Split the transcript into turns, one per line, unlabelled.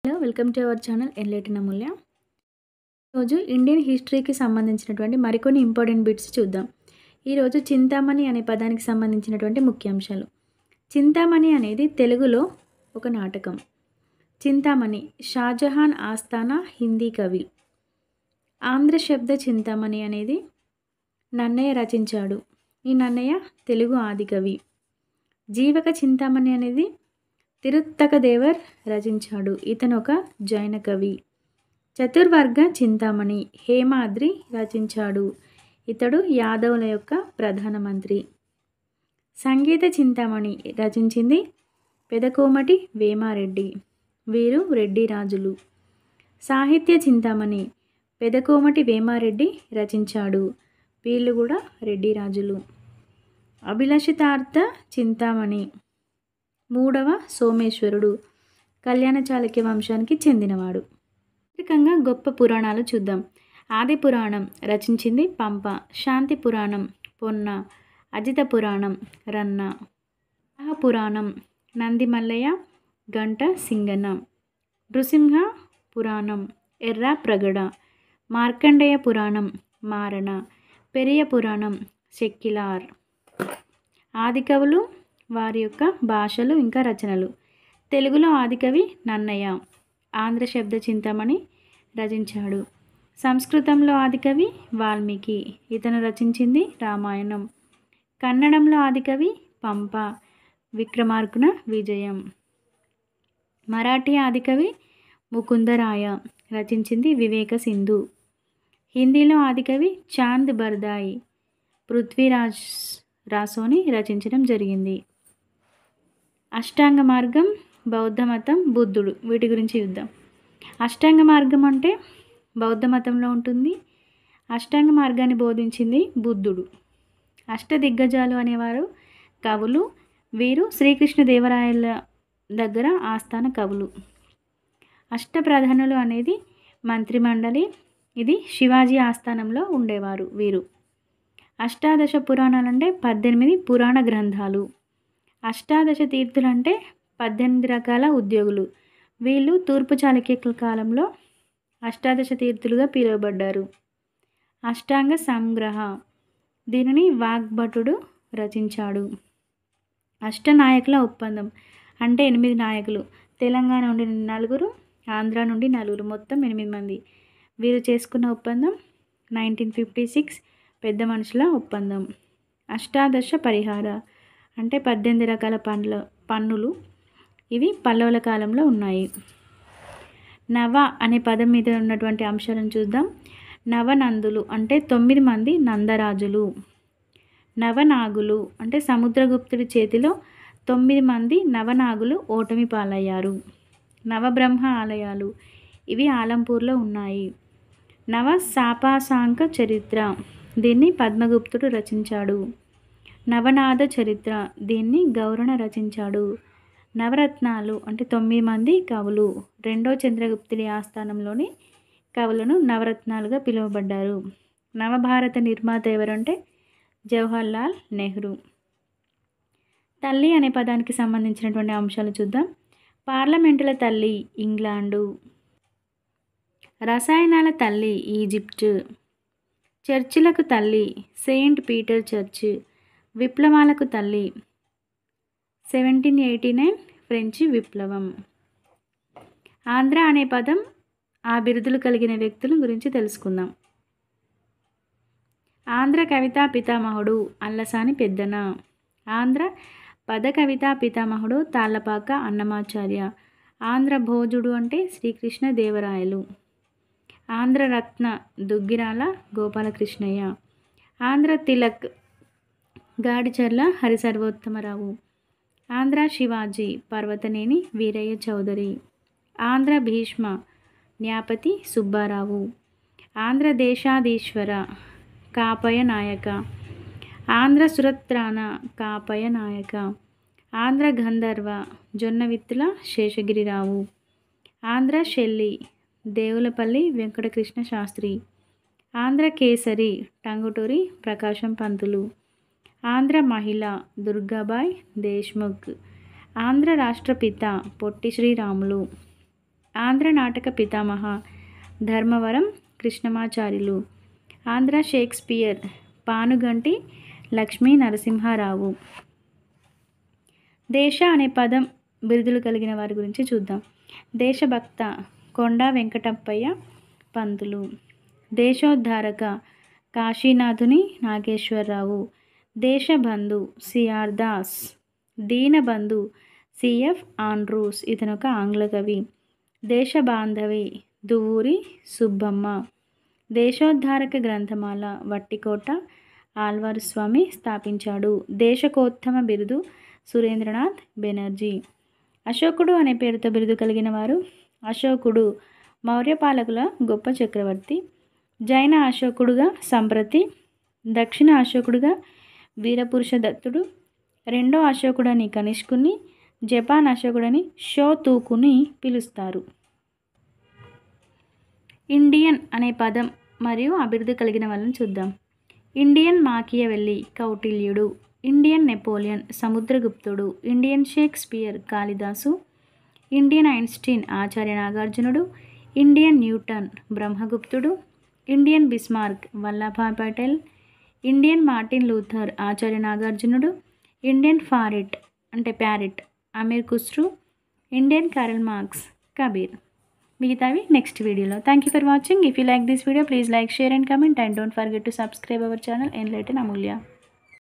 Hello welcome to our channel enlighten Amulya. ఈరోజు Indian హిస్టరీకి సంబంధించినటువంటి మరికొన్ని ఇంపార్టెంట్ బిట్స్ చూద్దాం. ఈరోజు చింతామణి అనే పదానికి సంబంధించినటువంటి ముఖ్యాంశాలు. చింతామణి అనేది తెలుగులో ఒక నాటకం. చింతామణి షాజహాన్ ఆస్థానా హిందీ కవి. ఆంధ్ర శబ్ద చింతామణి అనేది నన్నయ్య రచించాడు. ఈ నన్నయ్య తెలుగు ఆదికవి. జీవక చింతామణి అనేది తిరుత్తకదేవర్ రచించాడు. ఇతను ఒక జైన కవి. చతుర్వర్గ చింతామణి హేమాద్రి రచించాడు. ఇతడు యాదవుల యొక్క ప్రధానమంత్రి. సంగీత చింతామణి రచించింది పెదకోమటి వేమారెడ్డి. వీరు రెడ్డి రాజులు. సాహిత్య చింతామణి పెదకోమటి వేమారెడ్డి రచించాడు. వీళ్ళు కూడా రెడ్డి రాజులు. అభిలషితార్థ చింతామణి మూడవ సోమేశ్వరుడు కళ్యాణ చాళుక్య వంశానికి చెందినవాడు. ప్రత్యేకంగా గొప్ప పురాణాలు చూద్దాం. ఆది పురాణం రచించింది పంప. శాంతి పురాణం పొన్న. అజిత పురాణం రన్న. పురాణం నంది మల్లయ్య గంట సింగన. నృసింహ పురాణం ఎర్ర ప్రగడ. మార్కండేయ పురాణం మారణ. పెరియ పురాణం చెక్కిలార్. ఆదికవులు వారి యొక్క భాషలు ఇంకా రచనలు. తెలుగులో ఆదికవి నన్నయ్య ఆంధ్ర శబ్ద చింతామణి రచించాడు. సంస్కృతంలో ఆదికవి వాల్మీకి. ఇతను రచించింది రామాయణం. కన్నడంలో ఆదికవి పంప. విక్రమార్కున విజయం. మరాఠీ ఆదికవి ముకుందరాయ రచించింది వివేక సింధు. హిందీలో ఆదికవి చాంద్ బర్దాయి పృథ్వీరాజ్ రాసోని రచించడం జరిగింది. అష్టాంగ మార్గం బౌద్ధ మతం బుద్ధుడు. వీటి గురించి చూద్దాం. అష్టాంగ మార్గం అంటే బౌద్ధ మతంలో ఉంటుంది. అష్టాంగ మార్గాన్ని బోధించింది బుద్ధుడు. అష్టదిగ్గజాలు అనేవారు కవులు. వీరు శ్రీకృష్ణదేవరాయల దగ్గర ఆస్థాన కవులు. అష్టప్రధానులు అనేది మంత్రిమండలి. ఇది శివాజీ ఆస్థానంలో ఉండేవారు వీరు. అష్టాదశ పురాణాలంటే 18 పురాణ గ్రంథాలు. అష్టాదశ తీర్థులంటే 18 రకాల ఉద్యోగులు. వీళ్ళు తూర్పు చాళుక్యుల కాలంలో అష్టాదశ తీర్థులుగా పిలువబడ్డారు. అష్టాంగ సంగ్రహ దీనిని వాగ్భటుడు రచించాడు. అష్టనాయకుల ఒప్పందం అంటే 8 నాయకులు. తెలంగాణ నుండి 4, ఆంధ్ర నుండి 4, మొత్తం 8 మంది. వీరు చేసుకున్న ఒప్పందం 1956 పెద్ద మనుషుల ఒప్పందం. అష్టాదశ పరిహార అంటే 18 రకాల పన్నులు. ఇవి పల్లవుల కాలంలో ఉన్నాయి. నవ అనే పదం మీద ఉన్నటువంటి అంశాలను చూద్దాం. నవనందులు అంటే 9 మంది నందరాజులు. నవనాగులు అంటే సముద్రగుప్తుడి చేతిలో 9 మంది నవనాగులు ఓటమి పాలయ్యారు. నవబ్రహ్మ ఆలయాలు ఇవి ఆలంపూర్లో ఉన్నాయి. నవ సాపాసాంక చరిత్ర దీన్ని పద్మగుప్తుడు రచించాడు. నవనాథ చరిత్ర దీన్ని గౌరణ రచించాడు. నవరత్నాలు అంటే 9 మంది కవులు. 2వ చంద్రగుప్తుడి ఆస్థానంలోని కవులను నవరత్నాలుగా పిలువబడ్డారు. నవభారత నిర్మాత ఎవరంటే జవహర్లాల్ నెహ్రూ. తల్లి అనే పదానికి సంబంధించినటువంటి అంశాలు చూద్దాం. పార్లమెంటుల తల్లి ఇంగ్లాండు. రసాయనాల తల్లి ఈజిప్టు. చర్చిలకు తల్లి సెయింట్ పీటర్ చర్చ్. విప్లవాలకు తల్లి 1789 ఫ్రెంచి విప్లవం. ఆంధ్ర అనే పదం ఆ బిరుదులు కలిగిన వ్యక్తుల గురించి తెలుసుకుందాం. ఆంధ్ర కవితా పితామహుడు అల్లసాని పెద్దన. ఆంధ్ర పద కవితా పితామహుడు తాళ్లపాక అన్నమాచార్య. ఆంధ్ర భోజుడు అంటే శ్రీకృష్ణ దేవరాయలు. ఆంధ్ర రత్న దుగ్గిరాల గోపాలకృష్ణయ్య. ఆంధ్ర తిలక్ గాడిచర్ల హరిసర్వోత్తమరావు. ఆంధ్ర శివాజీ పర్వతనేని వీరయ్య చౌదరి. ఆంధ్ర భీష్మ న్యాపతి సుబ్బారావు. ఆంధ్ర దేశాధీశ్వర కాపయ నాయక. ఆంధ్ర సురత్రాణ కాపయ నాయక. ఆంధ్ర గంధర్వ జొన్నవిత్తుల శేషగిరిరావు. ఆంధ్ర శెల్లి దేవులపల్లి వెంకటకృష్ణ శాస్త్రి. ఆంధ్ర కేసరి టంగుటూరి ప్రకాశం పంతులు. ఆంధ్ర మహిళ దుర్గాబాయ్ దేశ్ముఖ్. ఆంధ్ర రాష్ట్రపిత పొట్టి శ్రీరాములు. ఆంధ్ర నాటక పితామహ ధర్మవరం కృష్ణమాచార్యులు. ఆంధ్ర షేక్స్పియర్ పానుగంటి లక్ష్మీ నరసింహారావు. దేశ అనే పదం బిరుదులు కలిగిన వారి గురించి చూద్దాం. దేశభక్త కొండా వెంకటప్పయ్య పంతులు. దేశోద్ధారక కాశీనాథుని నాగేశ్వరరావు. దేశబంధు సిఆర్ దాస్. దీనబంధు సిఎఫ్ ఆండ్రూస్, ఇతను ఒక ఆంగ్ల కవి. దేశబాంధవి దువ్వూరి సుబ్బమ్మ. దేశోద్ధారక గ్రంథమాల వట్టికోట ఆళ్వారు స్వామి స్థాపించాడు. దేశకోత్తమ బిరుదు సురేంద్రనాథ్ బెనర్జీ. అశోకుడు అనే పేరుతో బిరుదు కలిగిన వారు. అశోకుడు మౌర్య పాలకుల గొప్ప చక్రవర్తి. జైన అశోకుడుగా సంప్రతి. దక్షిణ అశోకుడుగా వీరపురుష దత్తుడు. రెండో అశోకుడని కనిష్కుని, జపాన్ అశోకుడని షోతూకుని పిలుస్తారు. ఇండియన్ అనే పదం మరియు అభివృద్ధి కలిగిన వాళ్ళని చూద్దాం. ఇండియన్ మాకియవెల్లి కౌటిల్యుడు. ఇండియన్ నెపోలియన్ సముద్రగుప్తుడు. ఇండియన్ షేక్స్పియర్ కాళిదాసు. ఇండియన్ ఐన్స్టీన్ ఆచార్య నాగార్జునుడు. ఇండియన్ న్యూటన్ బ్రహ్మగుప్తుడు. Indian Bismarck Vallabhbhai Patel. Indian Martin Luther Acharya నాగార్జునుడు. Indian parrot Amir Khusro. Indian Karl Marx Kabir. మిగతావి నెక్స్ట్ వీడియోలో. Thank you for watching. If you like this video please like, share and comment, and don't forget to subscribe our channel enlighten Amulya.